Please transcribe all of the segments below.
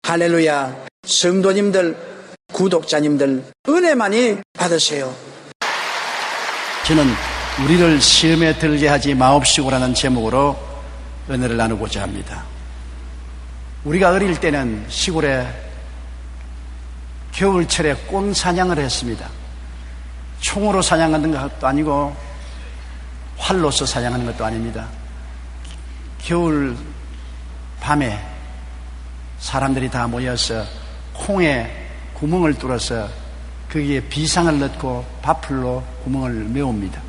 할렐루야. 성도님들, 구독자님들 은혜 많이 받으세요. 저는 우리를 시험에 들게 하지 마옵시고라는 제목으로 은혜를 나누고자 합니다. 우리가 어릴 때는 시골에 겨울철에 꽁 사냥을 했습니다. 총으로 사냥하는 것도 아니고 활로서 사냥하는 것도 아닙니다. 겨울 밤에 사람들이 다 모여서 콩에 구멍을 뚫어서 거기에 비상을 넣고 밥풀로 구멍을 메웁니다.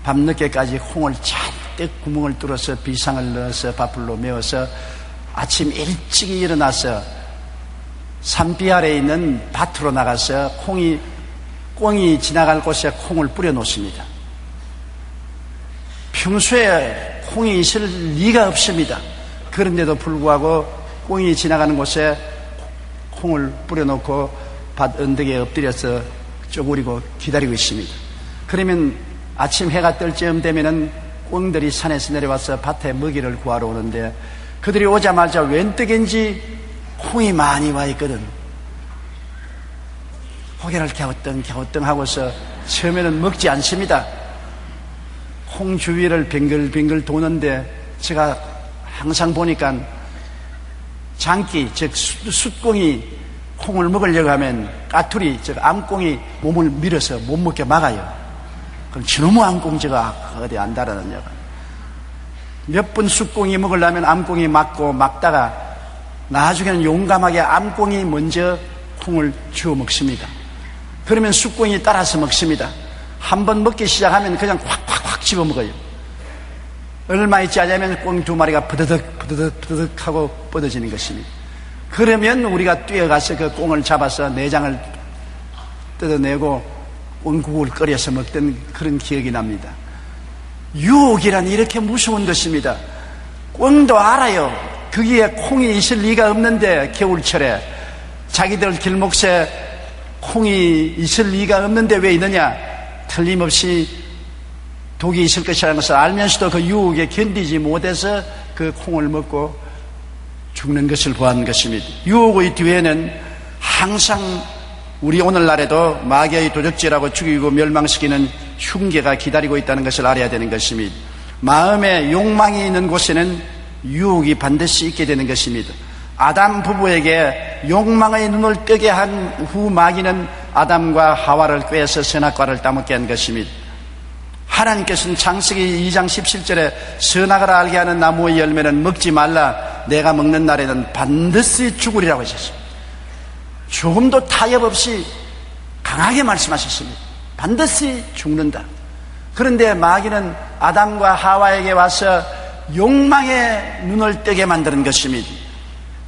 밤늦게까지 콩을 잔뜩 구멍을 뚫어서 비상을 넣어서 밥풀로 메워서 아침 일찍 일어나서 산비 아래에 있는 밭으로 나가서 꽁이 지나갈 곳에 콩을 뿌려 놓습니다. 평소에 콩이 있을 리가 없습니다. 그런데도 불구하고 꽁이 지나가는 곳에 콩을 뿌려놓고 밭 언덕에 엎드려서 쪼그리고 기다리고 있습니다. 그러면 아침 해가 뜰 즈음 되면은 꽁들이 산에서 내려와서 밭에 먹이를 구하러 오는데 그들이 오자마자 웬떡인지 콩이 많이 와 있거든. 고개를 갸우뚱 하고서 처음에는 먹지 않습니다. 콩 주위를 뱅글뱅글 도는데 제가 항상 보니까 장기, 즉 숫꽁이 콩을 먹으려고 하면 까투리, 즉 암꽁이 몸을 밀어서 못 먹게 막아요. 그럼 저놈의 암꽁 제가 어디 안 달아놨냐고. 몇 번 숫꽁이 먹으려면 암꽁이 막다가 나중에는 용감하게 암꽁이 먼저 콩을 주워 먹습니다. 그러면 숫꽁이 따라서 먹습니다. 한번 먹기 시작하면 그냥 확 집어 먹어요. 얼마 있지 않으면 꽁 두 마리가 부드득 하고 뻗어지는 것입니다. 그러면 우리가 뛰어가서 그 꽁을 잡아서 내장을 뜯어내고 꽁국을 끓여서 먹던 그런 기억이 납니다. 유혹이란 이렇게 무서운 것입니다. 꽁도 알아요. 거기에 콩이 있을 리가 없는데 겨울철에 자기들 길목에 콩이 있을 리가 없는데 왜 있느냐? 틀림없이 독이 있을 것이라는 것을 알면서도 그 유혹에 견디지 못해서 그 콩을 먹고 죽는 것을 보았는 것입니다. 유혹의 뒤에는 항상 우리 오늘날에도 마귀의 도적질하고 죽이고 멸망시키는 흉계가 기다리고 있다는 것을 알아야 되는 것입니다. 마음에 욕망이 있는 곳에는 유혹이 반드시 있게 되는 것입니다. 아담 부부에게 욕망의 눈을 뜨게 한 후 마귀는 아담과 하와를 꾀해서 선악과를 따먹게 한 것입니다. 하나님께서는 창세기 2장 17절에 선악을 알게 하는 나무의 열매는 먹지 말라, 내가 먹는 날에는 반드시 죽으리라고 하셨습니다. 조금도 타협 없이 강하게 말씀하셨습니다. 반드시 죽는다. 그런데 마귀는 아담과 하와에게 와서 욕망의 눈을 뜨게 만드는 것입니다.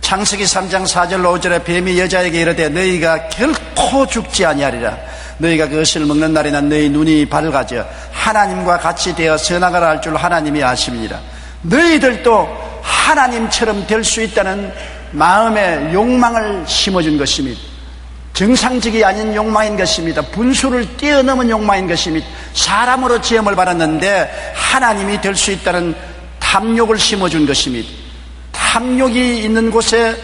창세기 3장 4절 5절에 뱀이 여자에게 이르되 너희가 결코 죽지 아니하리라. 너희가 그것을 먹는 날에는 너희 눈이 밝아져 하나님과 같이 되어 선악을 알 줄 하나님이 아심이니라. 너희들도 하나님처럼 될 수 있다는 마음의 욕망을 심어준 것입니다. 정상적이 아닌 욕망인 것입니다. 분수를 뛰어넘은 욕망인 것입니다. 사람으로 지음을 받았는데 하나님이 될 수 있다는 탐욕을 심어준 것입니다. 탐욕이 있는 곳에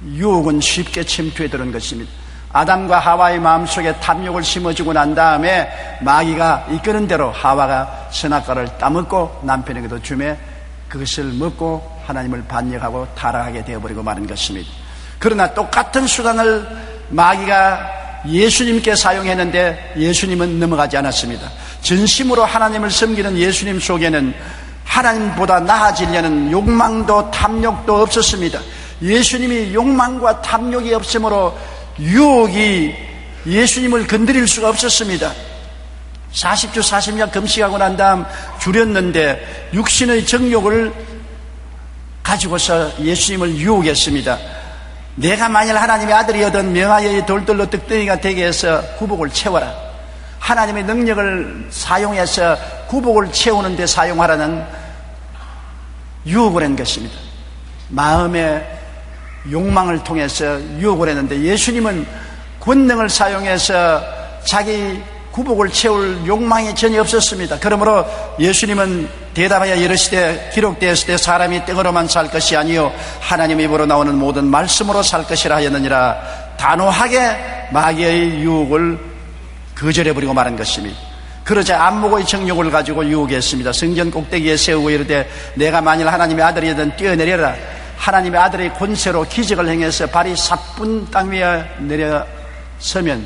유혹은 쉽게 침투해 들어온 것입니다. 아담과 하와의 마음속에 탐욕을 심어주고 난 다음에 마귀가 이끄는 대로 하와가 선악과를 따먹고 남편에게도 주매 그것을 먹고 하나님을 반역하고 타락하게 되어버리고 마는 것입니다. 그러나 똑같은 수단을 마귀가 예수님께 사용했는데 예수님은 넘어가지 않았습니다. 진심으로 하나님을 섬기는 예수님 속에는 하나님보다 나아지려는 욕망도 탐욕도 없었습니다. 예수님이 욕망과 탐욕이 없으므로 유혹이 예수님을 건드릴 수가 없었습니다. 40주 40년 금식하고 난 다음 줄였는데 육신의 정욕을 가지고서 예수님을 유혹했습니다. 내가 만일 하나님의 아들이어든 명하여 돌들로 떡덩이가 되게 해서 구복을 채워라. 하나님의 능력을 사용해서 구복을 채우는 데 사용하라는 유혹을 한 것입니다. 마음의 욕망을 통해서 유혹을 했는데 예수님은 권능을 사용해서 자기 구복을 채울 욕망이 전혀 없었습니다. 그러므로 예수님은 대답하여 이르시되 기록되었을 때 사람이 떡으로만 살 것이 아니요 하나님 입으로 나오는 모든 말씀으로 살 것이라 하였느니라. 단호하게 마귀의 유혹을 거절해버리고 말한 것입니다. 그러자 안목의 정욕을 가지고 유혹했습니다. 성전 꼭대기에 세우고 이르되 내가 만일 하나님의 아들이든 뛰어내려라. 하나님의 아들의 권세로 기적을 행해서 발이 사뿐 땅 위에 내려서면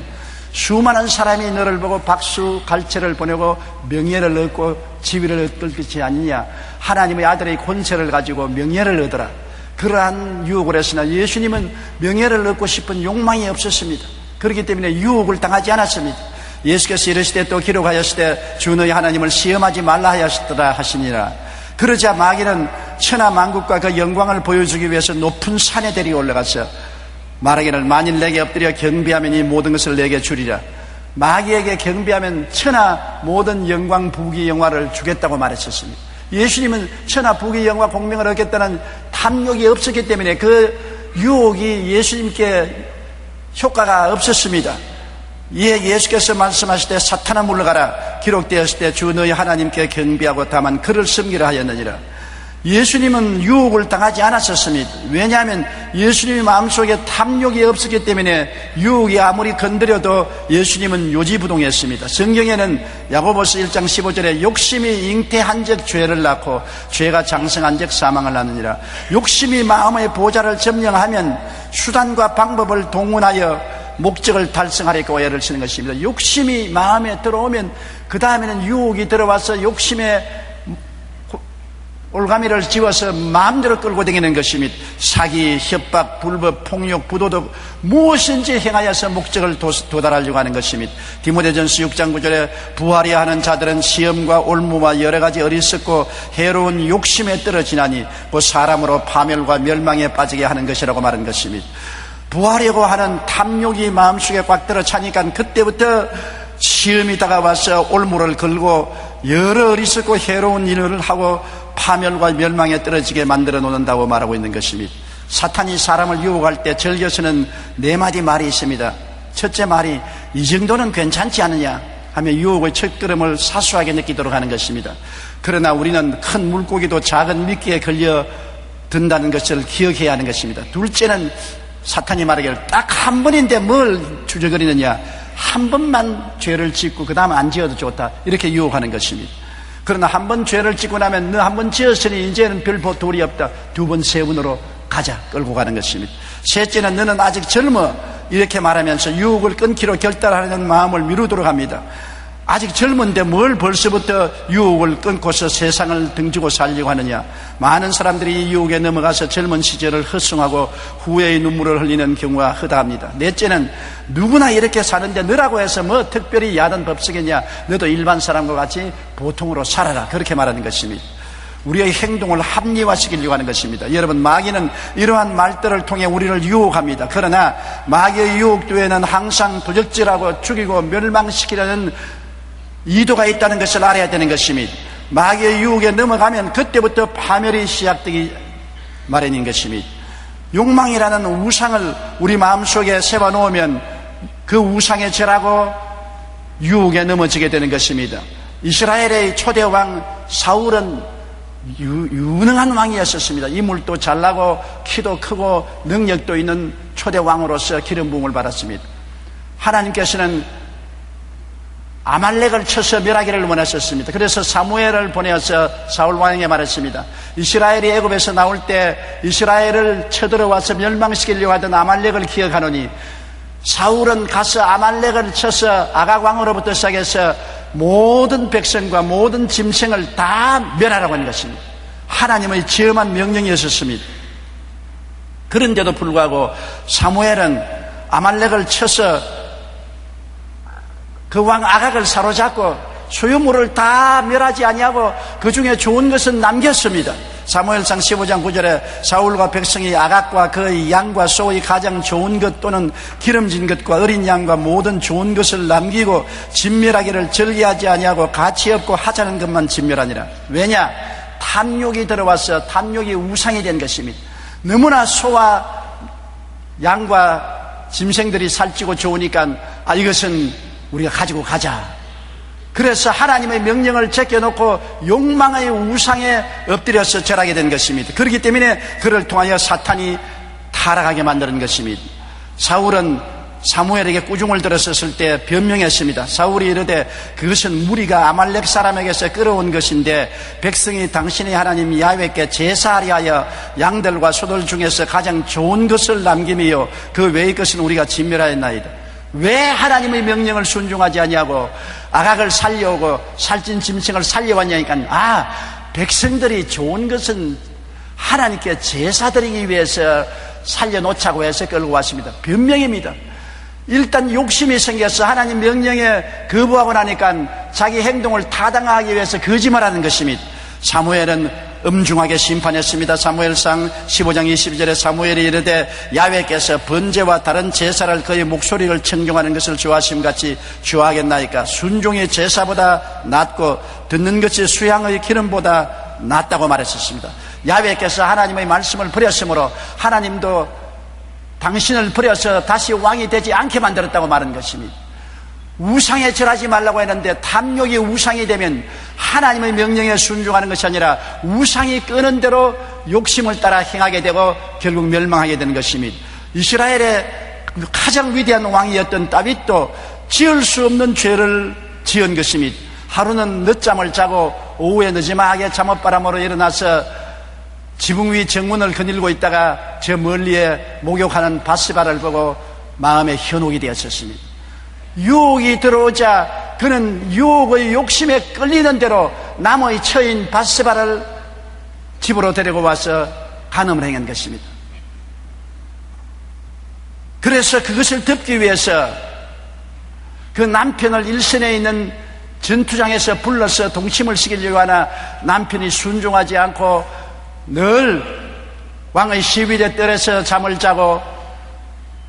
수많은 사람이 너를 보고 박수 갈채를 보내고 명예를 얻고 지위를 얻을 것이 아니냐. 하나님의 아들의 권세를 가지고 명예를 얻어라. 그러한 유혹을 했으나 예수님은 명예를 얻고 싶은 욕망이 없었습니다. 그렇기 때문에 유혹을 당하지 않았습니다. 예수께서 이르시되 또 기록하였으되 주 너희 하나님을 시험하지 말라 하였더라 하시니라. 그러자 마귀는 천하 만국과 그 영광을 보여주기 위해서 높은 산에 데리고 올라가서 말하기를 만일 내게 엎드려 경배하면 이 모든 것을 내게 주리라. 마귀에게 경배하면 천하 모든 영광 부귀 영화를 주겠다고 말했었습니다. 예수님은 천하 부귀 영화 공명을 얻겠다는 탐욕이 없었기 때문에 그 유혹이 예수님께 효과가 없었습니다. 이에 예수께서 말씀하실 때 사탄아 물러가라. 기록되었을 때 주 너희 하나님께 경배하고 다만 그를 섬기라 하였느니라. 예수님은 유혹을 당하지 않았었습니다. 왜냐하면 예수님의 마음속에 탐욕이 없었기 때문에 유혹이 아무리 건드려도 예수님은 요지부동했습니다. 성경에는 야고보서 1장 15절에 욕심이 잉태한 적 죄를 낳고 죄가 장성한 적 사망을 낳느니라. 욕심이 마음의 보좌를 점령하면 수단과 방법을 동원하여 목적을 달성하려고 오해를 치는 것입니다. 욕심이 마음에 들어오면 그 다음에는 유혹이 들어와서 욕심에 올가미를 지워서 마음대로 끌고 다니는 것입니다. 사기, 협박, 불법, 폭력, 부도덕 무엇인지 행하여서 목적을 도달하려고 하는 것입니다. 디모데전서 6장 9절에 부하려 하는 자들은 시험과 올무와 여러 가지 어리석고 해로운 욕심에 떨어지나니 그 사람으로 파멸과 멸망에 빠지게 하는 것이라고 말한 것입니다. 부하려고 하는 탐욕이 마음속에 꽉 들어 차니까 그때부터 시험이 다가와서 올무를 걸고 여러 어리석고 해로운 일을 하고 파멸과 멸망에 떨어지게 만들어 놓는다고 말하고 있는 것입니다. 사탄이 사람을 유혹할 때 즐겨서는 네 마디 말이 있습니다. 첫째 말이 이 정도는 괜찮지 않느냐 하며 유혹의 첫걸음을 사소하게 느끼도록 하는 것입니다. 그러나 우리는 큰 물고기도 작은 미끼에 걸려 든다는 것을 기억해야 하는 것입니다. 둘째는 사탄이 말하기를 딱 한 번인데 뭘 주저거리느냐, 한 번만 죄를 짓고 그 다음 안 지어도 좋다, 이렇게 유혹하는 것입니다. 그러나 한 번 죄를 짓고 나면 너 한 번 지었으니 이제는 별 도리 없다, 두 번 세 번으로 가자, 끌고 가는 것입니다. 셋째는 너는 아직 젊어, 이렇게 말하면서 유혹을 끊기로 결단하는 마음을 미루도록 합니다. 아직 젊은데 뭘 벌써부터 유혹을 끊고서 세상을 등지고 살려고 하느냐. 많은 사람들이 이 유혹에 넘어가서 젊은 시절을 헛송하고 후회의 눈물을 흘리는 경우가 허다합니다. 넷째는 누구나 이렇게 사는데 너라고 해서 뭐 특별히 야단 법석이냐, 너도 일반 사람과 같이 보통으로 살아라, 그렇게 말하는 것입니다. 우리의 행동을 합리화시키려고 하는 것입니다. 여러분, 마귀는 이러한 말들을 통해 우리를 유혹합니다. 그러나 마귀의 유혹 뒤에는 항상 도적질하고 죽이고 멸망시키려는 이도가 있다는 것을 알아야 되는 것입니다. 마귀의 유혹에 넘어가면 그때부터 파멸이 시작되기 마련인 것입니다. 욕망이라는 우상을 우리 마음속에 세워놓으면 그 우상에 절하고 유혹에 넘어지게 되는 것입니다. 이스라엘의 초대왕 사울은 유능한 왕이었었습니다. 인물도 잘나고 키도 크고 능력도 있는 초대왕으로서 기름 부음을 받았습니다. 하나님께서는 아말렉을 쳐서 멸하기를 원하셨습니다. 그래서 사무엘을 보내어서 사울 왕에게 말했습니다. 이스라엘이 애굽에서 나올 때 이스라엘을 쳐들어와서 멸망시키려고 하던 아말렉을 기억하노니 사울은 가서 아말렉을 쳐서 아각 왕으로부터 시작해서 모든 백성과 모든 짐승을 다 멸하라고 하는 것입니다. 하나님의 지엄한 명령이었습니다. 그런데도 불구하고 사무엘은 아말렉을 쳐서 그 왕 아각을 사로잡고 소유물을 다 멸하지 아니하고 그 중에 좋은 것은 남겼습니다. 사무엘상 15장 9절에 사울과 백성이 아각과 그 양과 소의 가장 좋은 것 또는 기름진 것과 어린 양과 모든 좋은 것을 남기고 진멸하기를 절개하지 아니하고 가치 없고 하찮은 것만 진멸하니라. 왜냐? 탐욕이 들어와서 탐욕이 우상이 된 것입니다. 너무나 소와 양과 짐승들이 살찌고 좋으니까 이것은 우리가 가지고 가자, 그래서 하나님의 명령을 제껴놓고 욕망의 우상에 엎드려서 절하게 된 것입니다. 그렇기 때문에 그를 통하여 사탄이 타락하게 만드는 것입니다. 사울은 사무엘에게 꾸중을 들었을 때 변명했습니다. 사울이 이르되 그것은 무리가 아말렉 사람에게서 끌어온 것인데 백성이 당신의 하나님 야훼께 제사하려 하여 양들과 소들 중에서 가장 좋은 것을 남김이요 그 외의 것은 우리가 진멸하였나이다. 왜 하나님의 명령을 순종하지 아니하고 아각을 살려오고 살찐 짐승을 살려왔냐니까 백성들이 좋은 것은 하나님께 제사 드리기 위해서 살려놓자고 해서 끌고 왔습니다. 변명입니다. 일단 욕심이 생겨서 하나님 명령에 거부하고 나니까 자기 행동을 타당하기 위해서 거짓말하는 것입니다. 사무엘은 엄중하게 심판했습니다. 사무엘상 15장 22절에 사무엘이 이르되 야훼께서 번제와 다른 제사를 그의 목소리를 청종하는 것을 좋아하심같이 좋아하겠나이까. 순종의 제사보다 낫고 듣는 것이 수양의 기름보다 낫다고 말했었습니다. 야훼께서 하나님의 말씀을 버렸으므로 하나님도 당신을 버려서 다시 왕이 되지 않게 만들었다고 말한 것입니다. 우상에 절하지 말라고 했는데 탐욕이 우상이 되면 하나님의 명령에 순종하는 것이 아니라 우상이 끄는 대로 욕심을 따라 행하게 되고 결국 멸망하게 되는 것입니다. 이스라엘의 가장 위대한 왕이었던 다윗도 지을 수 없는 죄를 지은 것입니다. 하루는 늦잠을 자고 오후에 늦지막하게 잠옷바람으로 일어나서 지붕 위 정문을 거닐고 있다가 저 멀리에 목욕하는 바스바를 보고 마음에 현혹이 되었었습니다. 유혹이 들어오자 그는 유혹의 욕심에 끌리는 대로 남의 처인 바스바를 집으로 데리고 와서 간음을 행한 것입니다. 그래서 그것을 덮기 위해서 그 남편을 일선에 있는 전투장에서 불러서 동침을 시키려고 하나 남편이 순종하지 않고 늘 왕의 시위에 떨어서 잠을 자고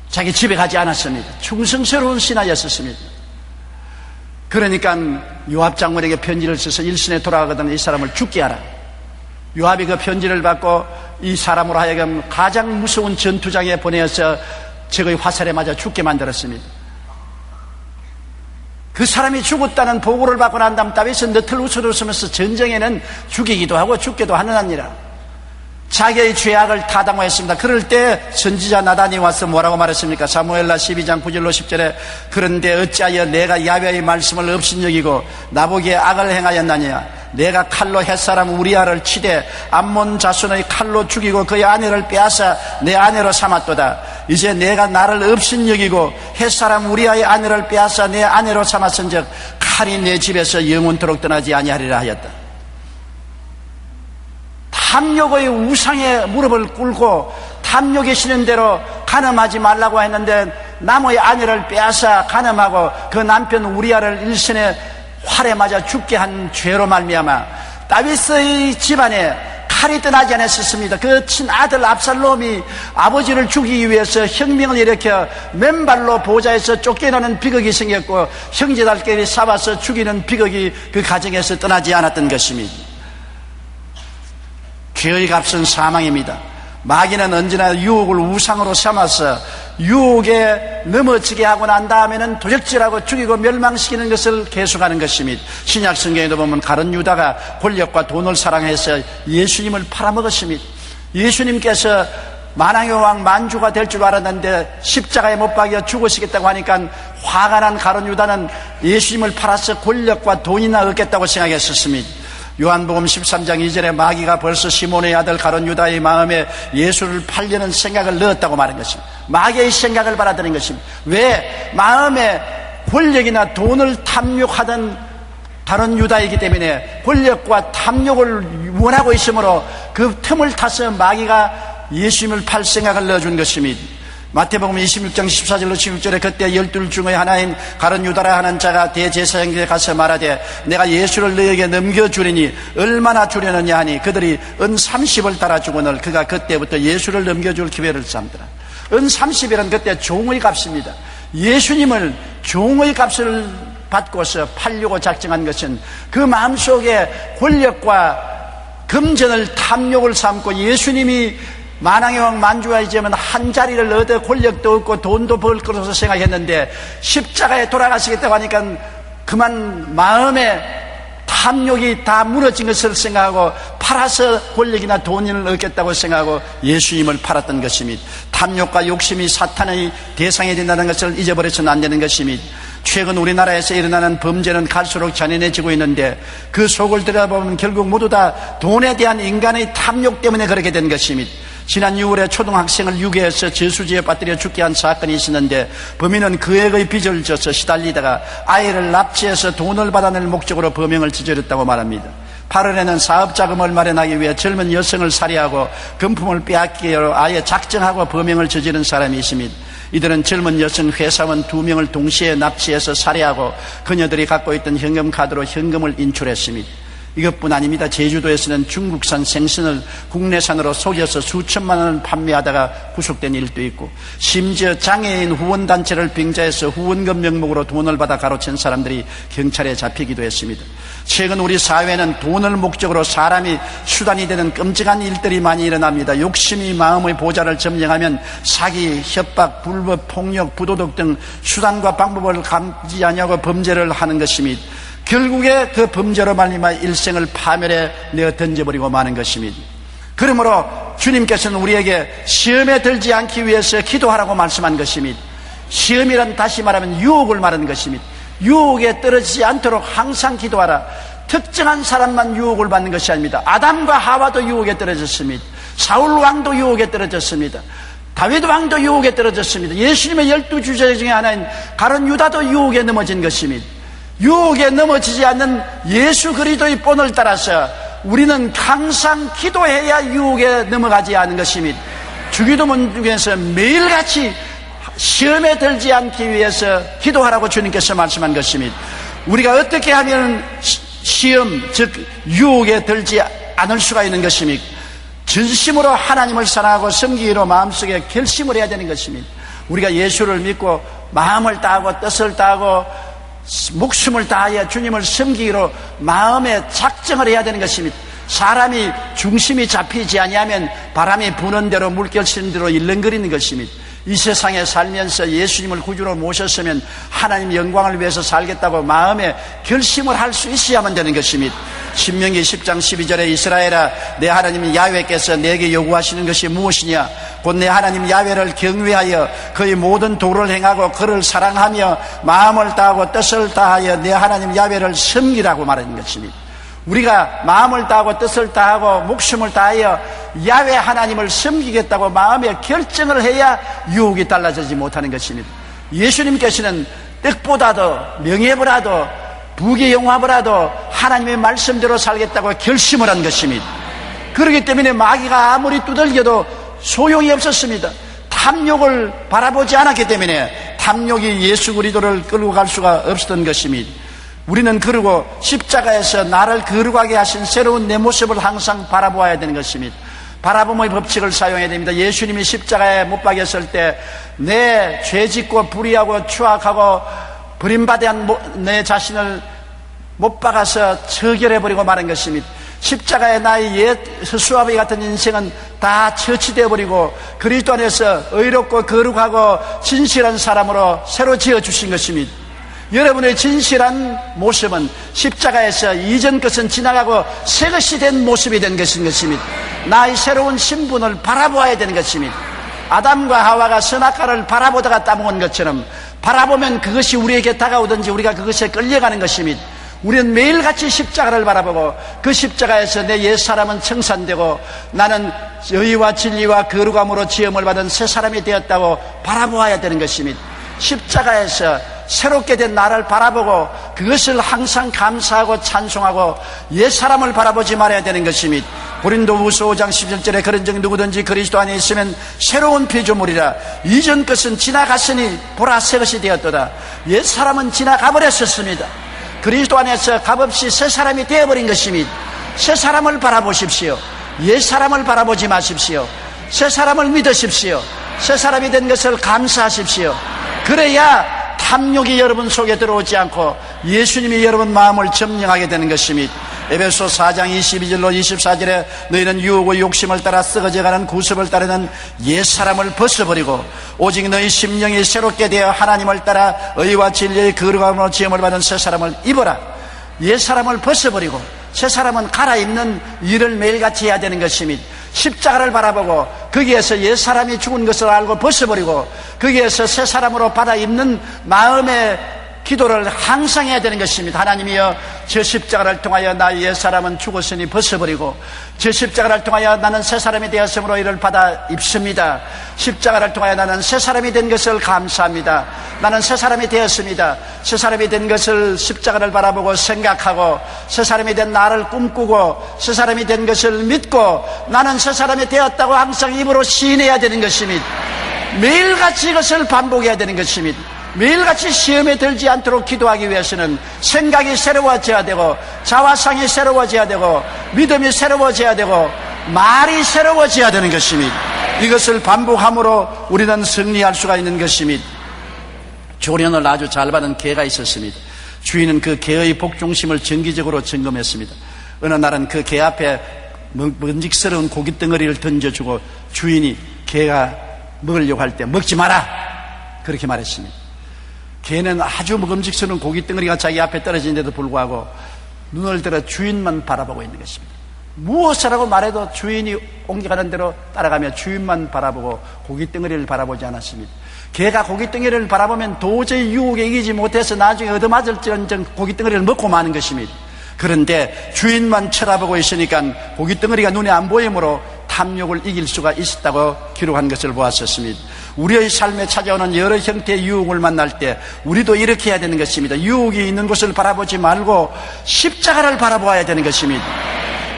자기 집에 가지 않았습니다. 충성스러운 신하였었습니다. 그러니까 요압 장군에게 편지를 써서 일선에 돌아가거든 이 사람을 죽게 하라. 요압이 그 편지를 받고 이 사람으로 하여금 가장 무서운 전투장에 보내어서 적의 화살에 맞아 죽게 만들었습니다. 그 사람이 죽었다는 보고를 받고 난 다음 다윗은 너틀 웃으면서 전쟁에는 죽이기도 하고 죽기도 하느니라. 자기의 죄악을 타당화했습니다. 그럴 때 선지자 나단이 와서 뭐라고 말했습니까? 사무엘라 12장 9절로 10절에 그런데 어찌하여 내가 야훼의 말씀을 업신여기고 나보기에 악을 행하였나냐. 내가 칼로 햇사람 우리아를 치되 암몬 자손의 칼로 죽이고 그의 아내를 빼앗아 내 아내로 삼았도다. 이제 내가 나를 업신여기고 햇사람 우리아의 아내를 빼앗아 내 아내로 삼았은즉 칼이 내 집에서 영원토록 떠나지 아니하리라 하였다. 탐욕의 우상에 무릎을 꿇고 탐욕이 시는 대로 간음하지 말라고 했는데 남의 아내를 빼앗아 간음하고 그 남편 우리아를 일선에 활에 맞아 죽게 한 죄로 말미암아 다윗의 집안에 칼이 떠나지 않았었습니다. 그 친아들 압살롬이 아버지를 죽이기 위해서 혁명을 일으켜 맨발로 보좌에서 쫓겨나는 비극이 생겼고 형제들끼리 싸워서 죽이는 비극이 그 가정에서 떠나지 않았던 것입니다. 죄의 값은 사망입니다. 마귀는 언제나 유혹을 우상으로 삼아서 유혹에 넘어지게 하고 난 다음에는 도적질하고 죽이고 멸망시키는 것을 계속하는 것입니다. 신약 성경에도 보면 가룟 유다가 권력과 돈을 사랑해서 예수님을 팔아먹었습니다. 예수님께서 만왕의 왕 만주가 될 줄 알았는데 십자가에 못 박여 죽으시겠다고 하니까 화가 난 가룟 유다는 예수님을 팔아서 권력과 돈이나 얻겠다고 생각했었습니다. 요한복음 13장 2절에 마귀가 벌써 시몬의 아들 가룟 유다의 마음에 예수를 팔려는 생각을 넣었다고 말한 것입니다. 마귀의 생각을 받아들인 것입니다. 왜? 마음에 권력이나 돈을 탐욕하던 가룟 유다이기 때문에 권력과 탐욕을 원하고 있으므로 그 틈을 타서 마귀가 예수님을 팔 생각을 넣어준 것입니다. 마태복음 26장 14절로 16절에 그때 12 중의 하나인 가룟 유다라 하는 자가 대제사장에게 가서 말하되 내가 예수를 너에게 넘겨주리니 얼마나 주려느냐 하니 그들이 은 30을 달아주거늘 그가 그때부터 예수를 넘겨줄 기회를 삼더라. 은 30이란 그때 종의 값입니다. 예수님을 종의 값을 받고서 팔려고 작정한 것은 그 마음속에 권력과 금전을 탐욕을 삼고 예수님이 만왕의 왕 만주가 이제면 한 자리를 얻어 권력도 얻고 돈도 벌 것으로 생각했는데 십자가에 돌아가시겠다고 하니까 그만 마음에 탐욕이 다 무너진 것을 생각하고 팔아서 권력이나 돈을 얻겠다고 생각하고 예수님을 팔았던 것입니다. 탐욕과 욕심이 사탄의 대상이 된다는 것을 잊어버려서는 안 되는 것입니다. 최근 우리나라에서 일어나는 범죄는 갈수록 잔인해지고 있는데 그 속을 들여다보면 결국 모두 다 돈에 대한 인간의 탐욕 때문에 그렇게 된 것입니다. 지난 6월에 초등학생을 유괴해서 저수지에 빠뜨려 죽게 한 사건이 있었는데 범인은 그액의 빚을 져서 시달리다가 아이를 납치해서 돈을 받아낼 목적으로 범행을 저질렀다고 말합니다. 8월에는 사업자금을 마련하기 위해 젊은 여성을 살해하고 금품을 빼앗기로 아예 작정하고 범행을 저지른 사람이 있습니다. 이들은 젊은 여성 회사원 2명을 동시에 납치해서 살해하고 그녀들이 갖고 있던 현금카드로 현금을 인출했습니다. 이것뿐 아닙니다. 제주도에서는 중국산 생선을 국내산으로 속여서 수천만 원을 판매하다가 구속된 일도 있고, 심지어 장애인 후원단체를 빙자해서 후원금 명목으로 돈을 받아 가로챈 사람들이 경찰에 잡히기도 했습니다. 최근 우리 사회는 돈을 목적으로 사람이 수단이 되는 끔찍한 일들이 많이 일어납니다. 욕심이 마음의 보좌를 점령하면 사기, 협박, 불법, 폭력, 부도덕 등 수단과 방법을 감지하냐고 범죄를 하는 것입니다. 결국에 그 범죄로 말미암아 일생을 파멸에 내어 던져버리고 마는 것입니다. 그러므로 주님께서는 우리에게 시험에 들지 않기 위해서 기도하라고 말씀한 것입니다. 시험이란 다시 말하면 유혹을 말하는 것입니다. 유혹에 떨어지지 않도록 항상 기도하라. 특정한 사람만 유혹을 받는 것이 아닙니다. 아담과 하와도 유혹에 떨어졌습니다. 사울 왕도 유혹에 떨어졌습니다. 다윗 왕도 유혹에 떨어졌습니다. 예수님의 12주제 중에 하나인 가룟 유다도 유혹에 넘어진 것입니다. 유혹에 넘어지지 않는 예수 그리스도의 본을 따라서 우리는 항상 기도해야 유혹에 넘어가지 않는 것입니다. 주기도문 중에서 매일같이 시험에 들지 않기 위해서 기도하라고 주님께서 말씀한 것입니다. 우리가 어떻게 하면 시험, 즉 유혹에 들지 않을 수가 있는 것입니까? 진심으로 하나님을 사랑하고 섬기기로 마음속에 결심을 해야 되는 것입니다. 우리가 예수를 믿고 마음을 다하고 뜻을 다하고 목숨을 다하여 주님을 섬기기로 마음에 작정을 해야 되는 것입니다. 사람이 중심이 잡히지 아니하면 바람이 부는 대로 물결 치는 대로 일렁거리는 것입니다. 이 세상에 살면서 예수님을 구주로 모셨으면 하나님 영광을 위해서 살겠다고 마음에 결심을 할 수 있어야만 되는 것입니다. 신명기 10장 12절에 이스라엘아, 내 하나님 야훼께서 내게 요구하시는 것이 무엇이냐? 곧 내 하나님 야훼를 경외하여 그의 모든 도를 행하고 그를 사랑하며 마음을 다하고 뜻을 다하여 내 하나님 야훼를 섬기라고 말하는 것입니다. 우리가 마음을 다하고 뜻을 다하고 목숨을 다하여 야훼 하나님을 섬기겠다고 마음에 결정을 해야 유혹이 달라지지 못하는 것입니다. 예수님께서는 떡보다도 명예보다도 부귀 영화보다도 하나님의 말씀대로 살겠다고 결심을 한 것입니다. 그렇기 때문에 마귀가 아무리 두들겨도 소용이 없었습니다. 탐욕을 바라보지 않았기 때문에 탐욕이 예수 그리스도를 끌고 갈 수가 없었던 것입니다. 우리는 그리고 십자가에서 나를 거룩하게 하신 새로운 내 모습을 항상 바라보아야 되는 것입니다. 바라봄의 법칙을 사용해야 됩니다. 예수님이 십자가에 못 박였을 때 내 죄짓고 불의하고 추악하고 버림받은 내 자신을 못 박아서 처결해버리고 마는 것입니다. 십자가에 나의 옛 허수아비 같은 인생은 다 처치되어버리고 그리스도 안에서 의롭고 거룩하고 진실한 사람으로 새로 지어주신 것입니다. 여러분의 진실한 모습은 십자가에서 이전 것은 지나가고 새 것이 된 모습이 된 것입니다. 나의 새로운 신분을 바라보아야 되는 것입니다. 아담과 하와가 선악과를 바라보다가 따먹은 것처럼 바라보면 그것이 우리에게 다가오든지 우리가 그것에 끌려가는 것입니다. 우리는 매일같이 십자가를 바라보고 그 십자가에서 내 옛사람은 청산되고 나는 의와 진리와 거룩함으로 지음을 받은 새 사람이 되었다고 바라보아야 되는 것입니다. 십자가에서 새롭게 된 나를 바라보고 그것을 항상 감사하고 찬송하고 옛사람을 바라보지 말아야 되는 것입니다. 고린도후서 5장 17절에 그런즉 누구든지 그리스도 안에 있으면 새로운 피조물이라 이전 것은 지나갔으니 보라 새 것이 되었도다. 옛사람은 지나가버렸었습니다. 그리스도 안에서 값없이 새 사람이 되어버린 것입니다. 새 사람을 바라보십시오. 옛사람을 바라보지 마십시오. 새 사람을 믿으십시오. 새 사람이 된 것을 감사하십시오. 그래야 탐욕이 여러분 속에 들어오지 않고 예수님이 여러분 마음을 점령하게 되는 것입니다. 에베소 4장 22절로 24절에 너희는 유혹의 욕심을 따라 썩어져가는 구습을 따르는 옛사람을 벗어버리고 오직 너희 심령이 새롭게 되어 하나님을 따라 의와 진리의 거룩함으로 지음을 받은 새사람을 입어라. 옛사람을 벗어버리고 새사람은 갈아입는 일을 매일같이 해야 되는 것입니다. 십자가를 바라보고 거기에서 옛사람이 죽은 것을 알고 벗어버리고 거기에서 새사람으로 받아입는 마음의 기도를 항상 해야 되는 것입니다. 하나님이여, 저 십자가를 통하여 나의 옛사람은 죽었으니 벗어버리고 저 십자가를 통하여 나는 새사람이 되었으므로 이를 받아 입습니다. 십자가를 통하여 나는 새사람이 된 것을 감사합니다. 나는 새사람이 되었습니다. 새사람이 된 것을 십자가를 바라보고 생각하고 새사람이 된 나를 꿈꾸고 새사람이 된 것을 믿고 나는 새사람이 되었다고 항상 입으로 시인해야 되는 것입니다. 매일같이 이것을 반복해야 되는 것입니다. 매일같이 시험에 들지 않도록 기도하기 위해서는 생각이 새로워져야 되고 자화상이 새로워져야 되고 믿음이 새로워져야 되고 말이 새로워져야 되는 것입니다. 이것을 반복함으로 우리는 승리할 수가 있는 것입니다. 조련을 아주 잘 받은 개가 있었습니다. 주인은 그 개의 복종심을 정기적으로 점검했습니다. 어느 날은 그 개 앞에 먹직스러운 고깃덩어리를 던져주고 주인이 개가 먹으려고 할 때 먹지 마라 그렇게 말했습니다. 개는 아주 먹음직스러운 고깃덩어리가 자기 앞에 떨어지는데도 불구하고 눈을 들어 주인만 바라보고 있는 것입니다. 무엇이라고 말해도 주인이 옮겨가는 대로 따라가며 주인만 바라보고 고깃덩어리를 바라보지 않았습니다. 개가 고깃덩어리를 바라보면 도저히 유혹에 이기지 못해서 나중에 얻어맞을지언정 고깃덩어리를 먹고 마는 것입니다. 그런데 주인만 쳐다보고 있으니까 고깃덩어리가 눈에 안 보이므로 탐욕을 이길 수가 있었다고 기록한 것을 보았었습니다. 우리의 삶에 찾아오는 여러 형태의 유혹을 만날 때 우리도 이렇게 해야 되는 것입니다. 유혹이 있는 곳을 바라보지 말고 십자가를 바라보아야 되는 것입니다.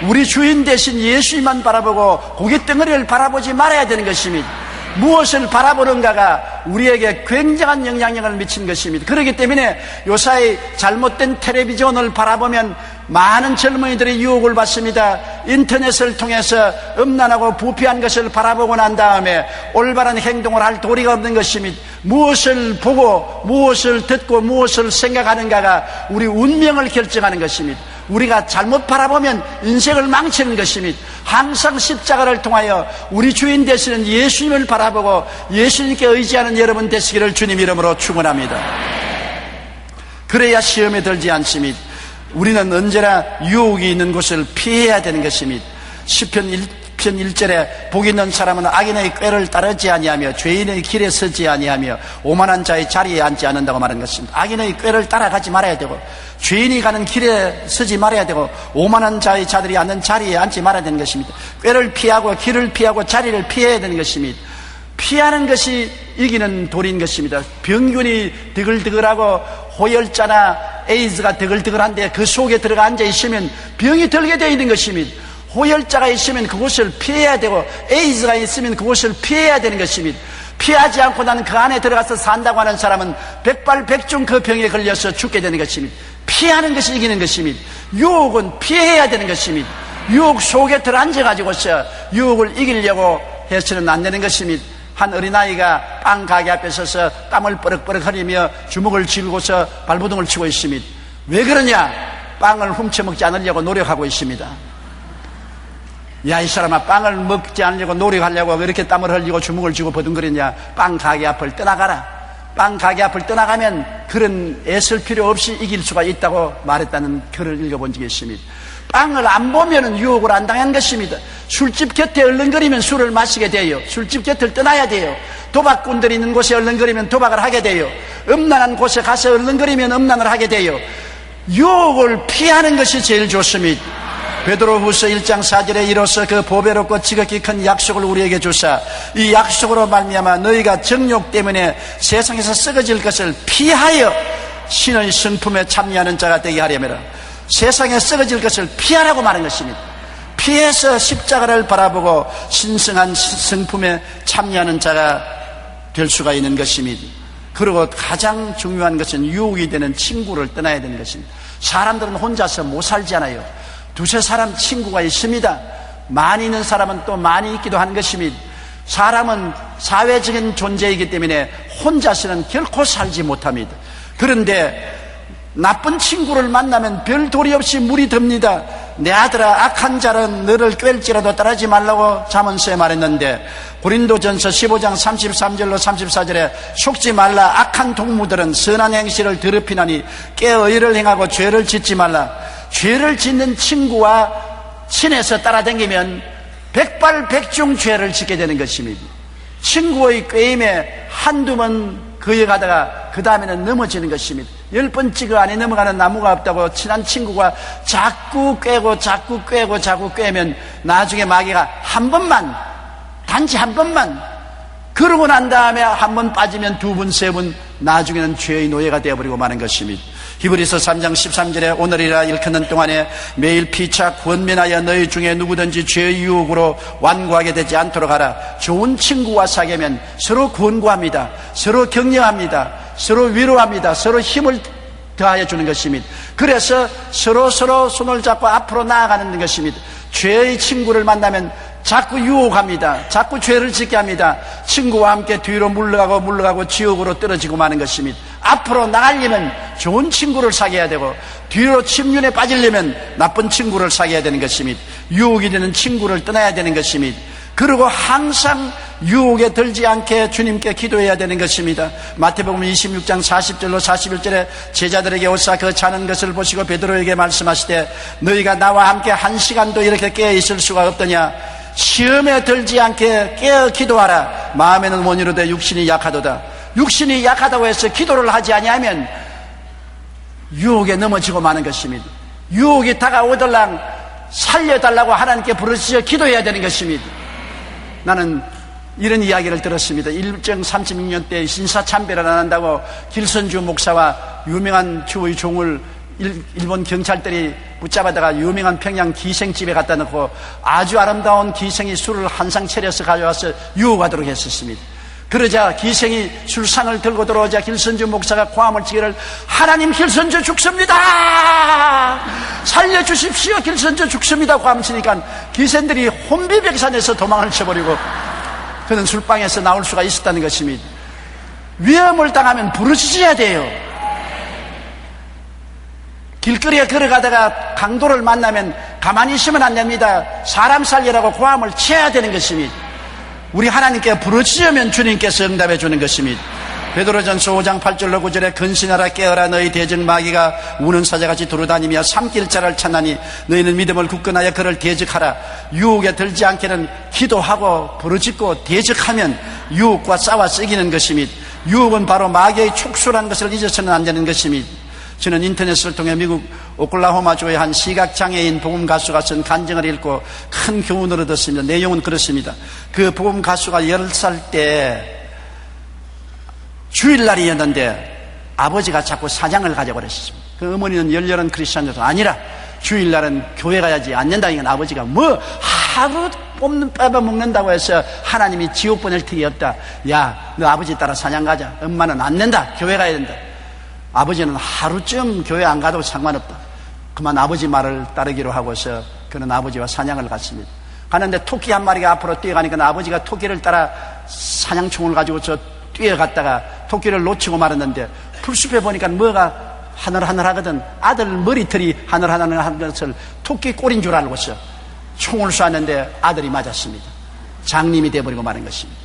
우리 주인 대신 예수님만 바라보고 고깃덩어리를 바라보지 말아야 되는 것입니다. 무엇을 바라보는가가 우리에게 굉장한 영향력을 미친 것입니다. 그렇기 때문에 요사이 잘못된 텔레비전을 바라보면 많은 젊은이들이 유혹을 받습니다. 인터넷을 통해서 음란하고 부패한 것을 바라보고 난 다음에 올바른 행동을 할 도리가 없는 것입니다. 무엇을 보고 무엇을 듣고 무엇을 생각하는가가 우리 운명을 결정하는 것입니다. 우리가 잘못 바라보면 인생을 망치는 것입니다. 항상 십자가를 통하여 우리 주인 되시는 예수님을 바라보고 예수님께 의지하는 여러분 되시기를 주님 이름으로 축원합니다. 그래야 시험에 들지 않습니다. 우리는 언제나 유혹이 있는 곳을 피해야 되는 것입니다. 시편 1절에 복 있는 사람은 악인의 꾀를 따르지 아니하며 죄인의 길에 서지 아니하며 오만한 자의 자리에 앉지 않는다고 말한 것입니다. 악인의 꾀를 따라가지 말아야 되고 죄인이 가는 길에 서지 말아야 되고 오만한 자의 자들이 앉는 자리에 앉지 말아야 되는 것입니다. 꾀를 피하고 길을 피하고 자리를 피해야 되는 것입니다. 피하는 것이 이기는 도리인 것입니다. 병균이 드글드글하고 호열자나 에이즈가 드글드글한데 그 속에 들어가 앉아 있으면 병이 들게 되어 있는 것입니다. 호열자가 있으면 그곳을 피해야 되고 에이즈가 있으면 그곳을 피해야 되는 것입니다. 피하지 않고 나는 그 안에 들어가서 산다고 하는 사람은 백발백중 그 병에 걸려서 죽게 되는 것입니다. 피하는 것이 이기는 것입니다. 유혹은 피해야 되는 것입니다. 유혹 속에 들어앉아가지고서 유혹을 이기려고 해서는 안 되는 것입니다. 한 어린아이가 빵 가게 앞에 서서 땀을 뻘럭뻘럭 흘리며 주먹을 쥐고서 발버둥을 치고 있습니다. 왜 그러냐? 빵을 훔쳐먹지 않으려고 노력하고 있습니다. 야, 이 사람아, 빵을 먹지 않으려고 노력하려고 그렇게 땀을 흘리고 주먹을 쥐고 버둥거리냐? 빵 가게 앞을 떠나가라. 빵 가게 앞을 떠나가면 그런 애쓸 필요 없이 이길 수가 있다고 말했다는 글을 읽어본 적이 있습니다. 빵을 안 보면은 유혹을 안 당한 것입니다. 술집 곁에 얼른거리면 술을 마시게 돼요. 술집 곁을 떠나야 돼요. 도박꾼들이 있는 곳에 얼른거리면 도박을 하게 돼요. 음란한 곳에 가서 얼른거리면 음란을 하게 돼요. 유혹을 피하는 것이 제일 좋습니다. 베드로후서 1장 4절에 이로써 그 보배롭고 지극히 큰 약속을 우리에게 주사 이 약속으로 말미암아 너희가 정욕 때문에 세상에서 썩어질 것을 피하여 신의 성품에 참여하는 자가 되게 하려면 세상에 썩어질 것을 피하라고 말한 것입니다. 피해서 십자가를 바라보고 신성한 성품에 참여하는 자가 될 수가 있는 것입니다. 그리고 가장 중요한 것은 유혹이 되는 친구를 떠나야 되는 것입니다. 사람들은 혼자서 못 살잖아요. 두세 사람 친구가 있습니다. 많이 있는 사람은 또 많이 있기도 한 것입니다. 사람은 사회적인 존재이기 때문에 혼자서는 결코 살지 못합니다. 그런데 나쁜 친구를 만나면 별 도리 없이 물이 듭니다. 내 아들아, 악한 자는 너를 꿰일지라도 따르지 말라고 잠언서에 말했는데, 고린도전서 15장 33절로 34절에 속지 말라. 악한 동무들은 선한 행실을 더럽히나니 깨어 의를 행하고 죄를 짓지 말라. 죄를 짓는 친구와 친해서 따라다니면 백발백중 죄를 짓게 되는 것입니다. 친구의 꾀임에 한두 번 거여가다가 그 다음에는 넘어지는 것입니다. 10번 찍어 안에 넘어가는 나무가 없다고 친한 친구가 자꾸 꿰고 자꾸 꿰고 자꾸 꿰면 나중에 마귀가 한 번만, 단지 한 번만, 그러고 난 다음에 한 번 빠지면 두 번, 세 번, 나중에는 죄의 노예가 되어버리고 마는 것입니다. 히브리서 3장 13절에 오늘이라 일컫는 동안에 매일 피차 권면하여 너희 중에 누구든지 죄의 유혹으로 완고하게 되지 않도록 하라. 좋은 친구와 사귀면 서로 권고합니다. 서로 격려합니다. 서로 위로합니다. 서로 힘을 더하여 주는 것입니다. 그래서 서로 손을 잡고 앞으로 나아가는 것입니다. 죄의 친구를 만나면 자꾸 유혹합니다. 자꾸 죄를 짓게 합니다. 친구와 함께 뒤로 물러가고 지옥으로 떨어지고 마는 것입니다. 앞으로 나가려면 좋은 친구를 사귀어야 되고, 뒤로 침륜에 빠지려면 나쁜 친구를 사귀어야 되는 것입니다. 유혹이 되는 친구를 떠나야 되는 것입니다. 그리고 항상 유혹에 들지 않게 주님께 기도해야 되는 것입니다. 마태복음 26장 40절로 41절에 제자들에게 오사 그 자는 것을 보시고 베드로에게 말씀하시되 너희가 나와 함께 1시간도 이렇게 깨어 있을 수가 없더냐. 시험에 들지 않게 깨어 기도하라. 마음에는 원이로되 육신이 약하도다. 육신이 약하다고 해서 기도를 하지 아니하면 유혹에 넘어지고 마는 것입니다. 유혹이 다가오들랑 살려달라고 하나님께 부르짖어 기도해야 되는 것입니다. 나는 이런 이야기를 들었습니다. 일정 36년 때 신사참배를 안 한다고 길선주 목사와 유명한 주의 종을 일본 경찰들이 붙잡아다가 유명한 평양 기생집에 갖다 놓고 아주 아름다운 기생이 술을 한 상 차려서 가져와서 유혹하도록 했었습니다. 그러자 기생이 술상을 들고 들어오자 길선주 목사가 고함을 치기를 하나님, 길선주 죽습니다, 살려주십시오, 길선주 죽습니다 고함을 치니까 기생들이 혼비백산에서 도망을 쳐버리고 그는 술방에서 나올 수가 있었다는 것입니다. 위험을 당하면 부르짖어야 돼요. 길거리에 걸어가다가 강도를 만나면 가만히 있으면 안 됩니다. 사람 살리라고 고함을 쳐야 되는 것입니다. 우리 하나님께 부르짖으면 주님께서 응답해 주는 것입니다. 베드로전서 5장 8절로 9절에 근신하라 깨어라 너희 대적 마귀가 우는 사자같이 두루다니며 삼킬 자를 찾나니 너희는 믿음을 굳건하여 그를 대적하라. 유혹에 들지 않게는 기도하고 부르짖고 대적하면 유혹과 싸워서 이기는 것입니다. 유혹은 바로 마귀의 촉수라는 것을 잊어서는 안 되는 것입니다. 저는 인터넷을 통해 미국 오클라호마주의 한 시각장애인 복음 가수가 쓴 간증을 읽고 큰 교훈을 얻었습니다. 내용은 그렇습니다. 그 복음 가수가 10살 때 주일날이었는데 아버지가 자꾸 사장을 가져버렸습니다. 그 어머니는 열렬한 크리스찬이어도 아니라 주일날은 교회 가야지 안 된다. 이건 아버지가 뭐 하루 빼먹는다고 해서 하나님이 지옥 보낼 턱이 없다. 야, 너 아버지 따라 사냥 가자. 엄마는 안 된다. 교회 가야 된다. 아버지는 하루쯤 교회 안 가도 상관없다. 그만 아버지 말을 따르기로 하고서 그는 아버지와 사냥을 갔습니다. 가는데 토끼 한 마리가 앞으로 뛰어가니까 아버지가 토끼를 따라 사냥총을 가지고 뛰어갔다가 토끼를 놓치고 말았는데 풀숲에 보니까 뭐가 하늘하늘하거든. 아들 머리털이 하늘하늘한 것을 토끼 꼴인 줄 알고서 총을 쐈는데 아들이 맞았습니다. 장님이 되어버리고 마는 것입니다.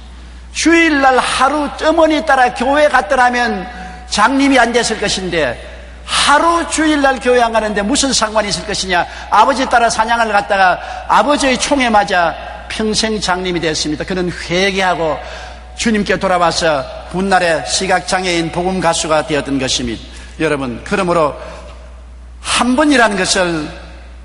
주일날 하루 어머니 따라 교회 갔더라면 장님이 안 됐을 것인데 하루 주일날 교회 안 가는데 무슨 상관이 있을 것이냐. 아버지 따라 사냥을 갔다가 아버지의 총에 맞아 평생 장님이 됐습니다. 그는 회개하고 주님께 돌아와서 훗날에 시각장애인 복음 가수가 되었던 것입니다. 여러분, 그러므로 한 번이라는 것을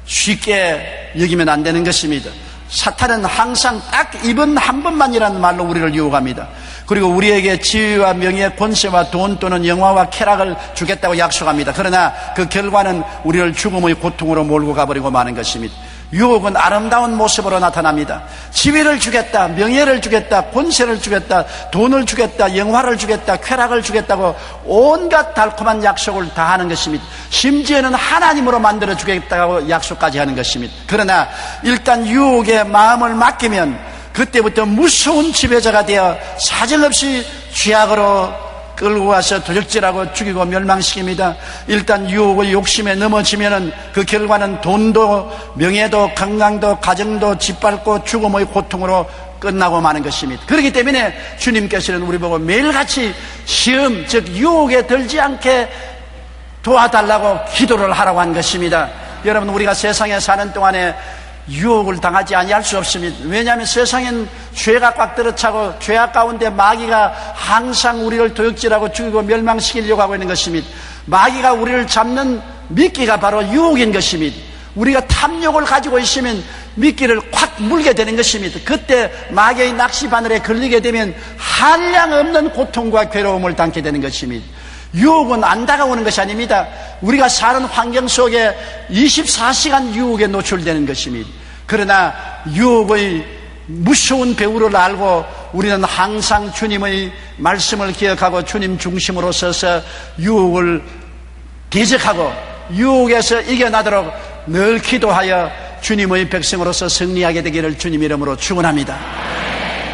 쉽게 여기면 안 되는 것입니다. 사탄은 항상 딱 이번 한 번만이라는 말로 우리를 유혹합니다. 그리고 우리에게 지위와 명예, 권세와 돈 또는 영화와 쾌락을 주겠다고 약속합니다. 그러나 그 결과는 우리를 죽음의 고통으로 몰고 가버리고 마는 것입니다. 유혹은 아름다운 모습으로 나타납니다. 지위를 주겠다, 명예를 주겠다, 권세를 주겠다, 돈을 주겠다, 영화를 주겠다, 쾌락을 주겠다고 온갖 달콤한 약속을 다 하는 것입니다. 심지어는 하나님으로 만들어 주겠다고 약속까지 하는 것입니다. 그러나 일단 유혹에 마음을 맡기면 그때부터 무서운 지배자가 되어 사정없이 쥐약으로 끌고 가서 도적질하고 죽이고 멸망시킵니다. 일단 유혹의 욕심에 넘어지면은 그 결과는 돈도 명예도 건강도 가정도 짓밟고 죽음의 고통으로 끝나고 마는 것입니다. 그렇기 때문에 주님께서는 우리 보고 매일같이 시험, 즉 유혹에 들지 않게 도와달라고 기도를 하라고 한 것입니다. 여러분, 우리가 세상에 사는 동안에 유혹을 당하지 아니할 수 없습니다. 왜냐하면 세상엔 죄가 꽉 들어차고 죄악 가운데 마귀가 항상 우리를 도둑질하고 죽이고 멸망시키려고 하고 있는 것입니다. 마귀가 우리를 잡는 미끼가 바로 유혹인 것입니다. 우리가 탐욕을 가지고 있으면 미끼를 확 물게 되는 것입니다. 그때 마귀의 낚시바늘에 걸리게 되면 한량없는 고통과 괴로움을 당게 되는 것입니다. 유혹은 안 다가오는 것이 아닙니다. 우리가 사는 환경 속에 24시간 유혹에 노출되는 것입니다. 그러나 유혹의 무서운 배후를 알고 우리는 항상 주님의 말씀을 기억하고 주님 중심으로 서서 유혹을 대적하고 유혹에서 이겨나도록 늘 기도하여 주님의 백성으로서 승리하게 되기를 주님 이름으로 축원합니다.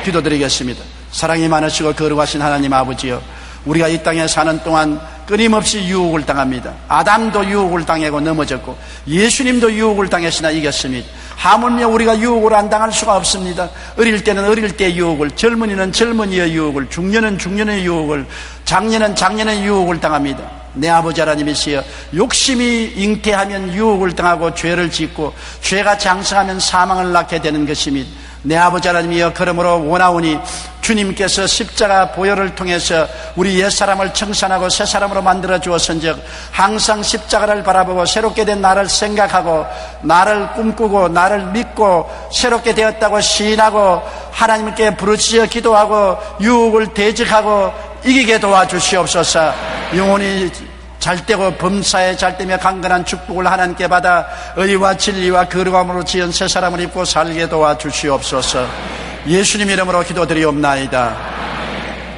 기도드리겠습니다. 사랑이 많으시고 거룩하신 하나님 아버지여, 우리가 이 땅에 사는 동안 끊임없이 유혹을 당합니다. 아담도 유혹을 당하고 넘어졌고 예수님도 유혹을 당했으나 이겼습니다. 하물며 우리가 유혹을 안 당할 수가 없습니다. 어릴 때는 어릴 때의 유혹을, 젊은이는 젊은이의 유혹을, 중년은 중년의 유혹을, 장년은 장년의 유혹을 당합니다. 내 아버지 하나님이시여, 욕심이 잉태하면 유혹을 당하고 죄를 짓고 죄가 장성하면 사망을 낳게 되는 것입니다. 내 아버지 하나님이여, 그러므로 원하오니 주님께서 십자가 보혈을 통해서 우리 옛사람을 청산하고 새사람으로 만들어 주었은즉 항상 십자가를 바라보고 새롭게 된 나를 생각하고 나를 꿈꾸고 나를 믿고 새롭게 되었다고 시인하고 하나님께 부르짖어 기도하고 유혹을 대적하고 이기게 도와주시옵소서. 영혼이 잘되고 범사에 잘되며 강건한 축복을 하나님께 받아 의와 진리와 거룩함으로 지은 새 사람을 입고 살게 도와주시옵소서. 예수님 이름으로 기도드리옵나이다.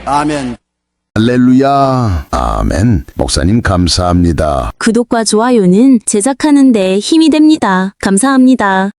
아멘. 할렐루야. 아멘. 목사님 감사합니다. 구독과 좋아요는 제작하는 데 힘이 됩니다. 감사합니다.